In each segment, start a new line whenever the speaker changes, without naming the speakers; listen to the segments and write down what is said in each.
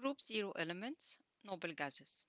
Group 0 elements, noble gases.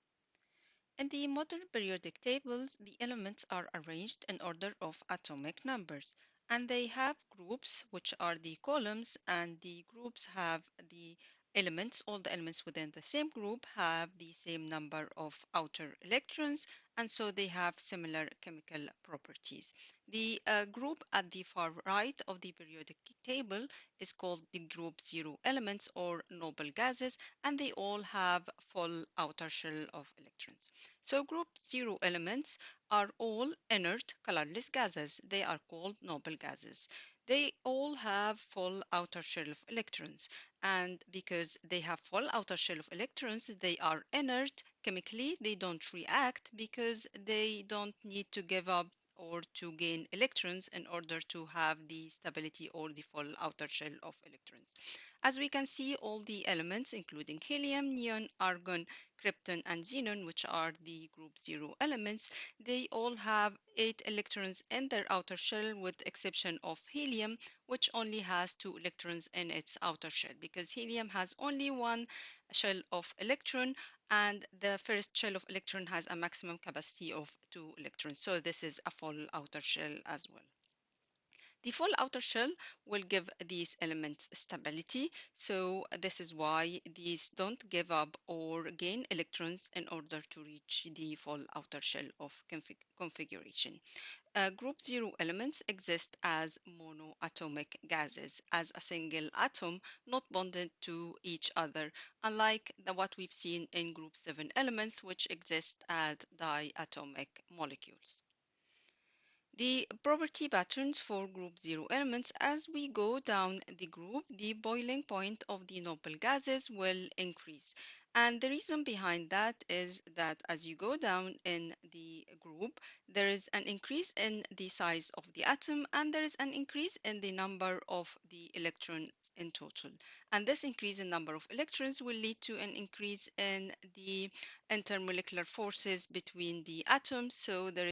In the modern periodic tables, the elements are arranged in order of atomic numbers, and they have groups, which are the columns, and the groups have the elements. All the elements within the same group have the same number of outer electrons, and so they have similar chemical properties. The group at the far right of the periodic table is called the group 0 elements or noble gases, and they all have full outer shell of electrons. So group 0 elements are all inert colorless gases. They are called noble gases. They all have full outer shell of electrons, and because they have full outer shell of electrons, they are inert chemically. They don't react because they don't need to give up or to gain electrons in order to have the stability or the full outer shell of electrons. As we can see, all the elements, including helium, neon, argon, krypton, and xenon, which are the group 0 elements, they all have 8 electrons in their outer shell, with the exception of helium, which only has 2 electrons in its outer shell, because helium has only one shell of electron, and the first shell of electron has a maximum capacity of 2 electrons. So this is a full outer shell as well. The full outer shell will give these elements stability, so this is why these don't give up or gain electrons in order to reach the full outer shell of configuration. Group 0 elements exist as monoatomic gases, as a single atom not bonded to each other, unlike what we've seen in group 7 elements, which exist as diatomic molecules. The property patterns for group 0 elements: as we go down the group, the boiling point of the noble gases will increase. And the reason behind that is that as you go down in the group, there is an increase in the size of the atom, and there is an increase in the number of the electrons in total. And this increase in number of electrons will lead to an increase in the intermolecular forces between the atoms. So there